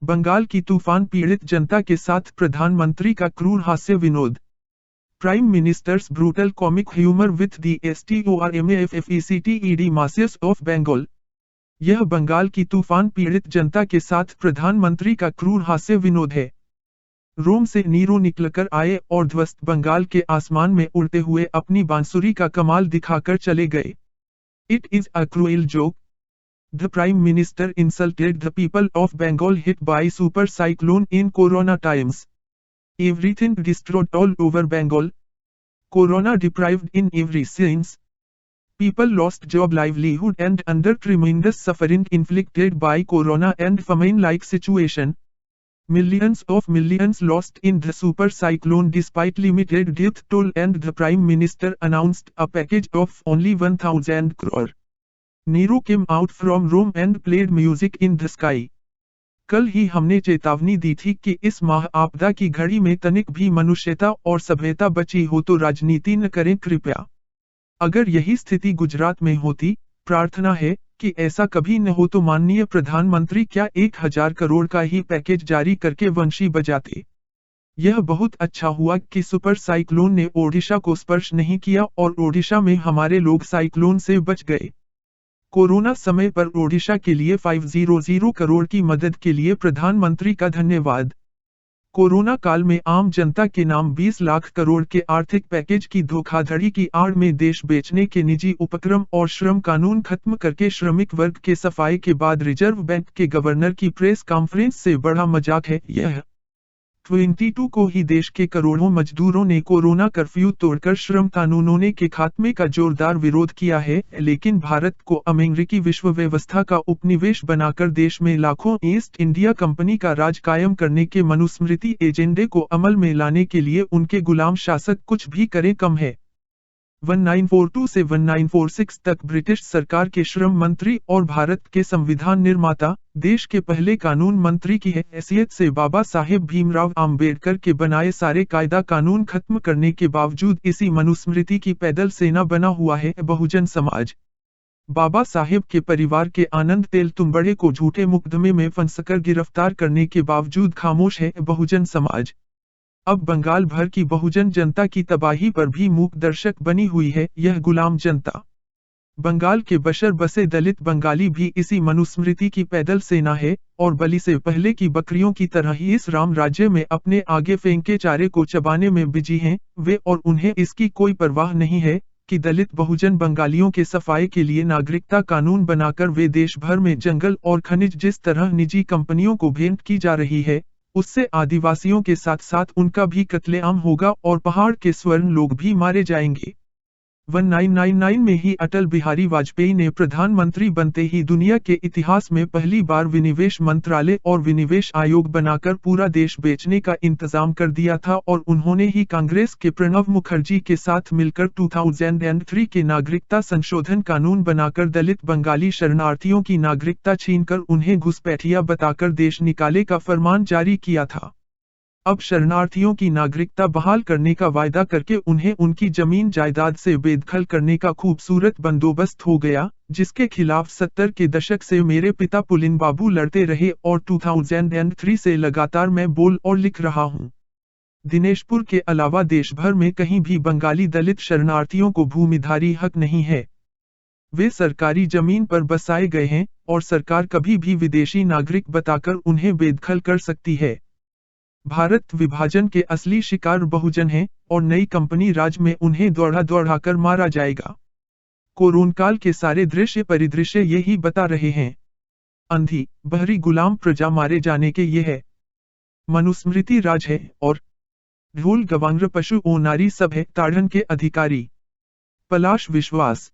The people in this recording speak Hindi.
बंगाल की तूफान पीड़ित जनता के साथ प्रधानमंत्री का क्रूर हास्य विनोद। Prime ministers brutal comic humour with the STORMAFFECTED masses of Bengal. यह बंगाल की तूफान पीड़ित जनता के साथ प्रधानमंत्री का क्रूर हास्य विनोद है। रोम से नीरो निकलकर आए और ध्वस्त बंगाल के आसमान में उड़ते हुए अपनी बांसुरी का कमाल दिखाकर चले गए। It is a cruel joke. The Prime Minister insulted the people of Bengal hit by super cyclone in Corona times. Everything destroyed all over Bengal. Corona deprived in every sense. People lost job, livelihood and under tremendous suffering inflicted by Corona and famine-like situation. Millions of millions lost in the super cyclone despite limited death toll, and the Prime Minister announced a package of only 1,000 crore. Nero came out from Rome and played music in the sky. कल ही हमने चेतावनी दी थी कि इस माह आपदा की घड़ी में तनिक भी मनुष्यता और सभ्यता बची हो तो राजनीति न करें कृपया। अगर यही स्थिति गुजरात में होती, प्रार्थना है कि ऐसा कभी न हो, तो माननीय प्रधानमंत्री क्या 1,000 करोड़ का ही पैकेज जारी करके वंशी बजाते। यह बहुत अच्छा हुआ कि सुपर साइक्लोन ने ओडिशा को स्पर्श नहीं किया और ओडिशा में हमारे लोग साइक्लोन से बच गए। कोरोना समय पर ओडिशा के लिए 500 करोड़ की मदद के लिए प्रधानमंत्री का धन्यवाद। कोरोना काल में आम जनता के नाम 20 लाख करोड़ के आर्थिक पैकेज की धोखाधड़ी की आड़ में देश बेचने के निजी उपक्रम और श्रम कानून खत्म करके श्रमिक वर्ग के सफाई के बाद रिजर्व बैंक के गवर्नर की प्रेस कॉन्फ्रेंस से बड़ा मजाक है यह। 22 को ही देश के करोड़ों मजदूरों ने कोरोना कर्फ्यू तोड़कर श्रम कानूनों के खात्मे का जोरदार विरोध किया है, लेकिन भारत को अमेरिकी विश्व व्यवस्था का उपनिवेश बनाकर देश में लाखों ईस्ट इंडिया कंपनी का राज कायम करने के मनुस्मृति एजेंडे को अमल में लाने के लिए उनके गुलाम शासक कुछ भी करें कम है। 1942 से 1946 तक ब्रिटिश सरकार के श्रम मंत्री और भारत के संविधान निर्माता, देश के पहले कानून मंत्री की हैसियत से बाबा साहेब भीमराव आम्बेडकर के बनाए सारे कायदा कानून खत्म करने के बावजूद इसी मनुस्मृति की पैदल सेना बना हुआ है बहुजन समाज। बाबा साहेब के परिवार के आनंद तेलतुंबड़े को झूठे मुकदमे में फंसकर गिरफ्तार करने के बावजूद खामोश है बहुजन समाज। अब बंगाल भर की बहुजन जनता की तबाही पर भी मूक दर्शक बनी हुई है यह गुलाम जनता। बंगाल के बशर बसे दलित बंगाली भी इसी मनुस्मृति की पैदल सेना है और बलि से पहले की बकरियों की तरह ही इस राम राज्य में अपने आगे फेंके चारे को चबाने में बिजी हैं वे, और उन्हें इसकी कोई परवाह नहीं है कि दलित बहुजन बंगालियों के सफाई के लिए नागरिकता कानून बनाकर वे देश भर में जंगल और खनिज जिस तरह निजी कंपनियों को भेंट की जा रही है, उससे आदिवासियों के साथ साथ उनका भी कत्लेआम होगा और पहाड़ के स्वर्ण लोग भी मारे जाएंगे। 1999 में ही अटल बिहारी वाजपेयी ने प्रधानमंत्री बनते ही दुनिया के इतिहास में पहली बार विनिवेश मंत्रालय और विनिवेश आयोग बनाकर पूरा देश बेचने का इंतजाम कर दिया था, और उन्होंने ही कांग्रेस के प्रणब मुखर्जी के साथ मिलकर 2003 के नागरिकता संशोधन कानून बनाकर दलित बंगाली शरणार्थियों की नागरिकता छीनकर उन्हें घुसपैठिया बताकर देश निकाले का फरमान जारी किया था। अब शरणार्थियों की नागरिकता बहाल करने का वायदा करके उन्हें उनकी जमीन जायदाद से बेदखल करने का खूबसूरत बंदोबस्त हो गया, जिसके खिलाफ 70 के दशक से मेरे पिता पुलिन बाबू लड़ते रहे और 2003 से लगातार मैं बोल और लिख रहा हूं। दिनेशपुर के अलावा देश भर में कहीं भी बंगाली दलित शरणार्थियों को भूमिधारी हक नहीं है। वे सरकारी जमीन पर बसाए गए हैं और सरकार कभी भी विदेशी नागरिक बताकर उन्हें बेदखल कर सकती है। भारत विभाजन के असली शिकार बहुजन हैं और नई कंपनी राज में उन्हें दौड़ा-दौड़ाकर मारा जाएगा। कोरोनकाल के सारे दृश्य परिदृश्य यही बता रहे हैं। अंधी बहरी गुलाम प्रजा मारे जाने के ये है। मनुस्मृति राज है और ढोल गवांग्र पशु ओ नारी सब है ताड़न के अधिकारी। पलाश विश्वास।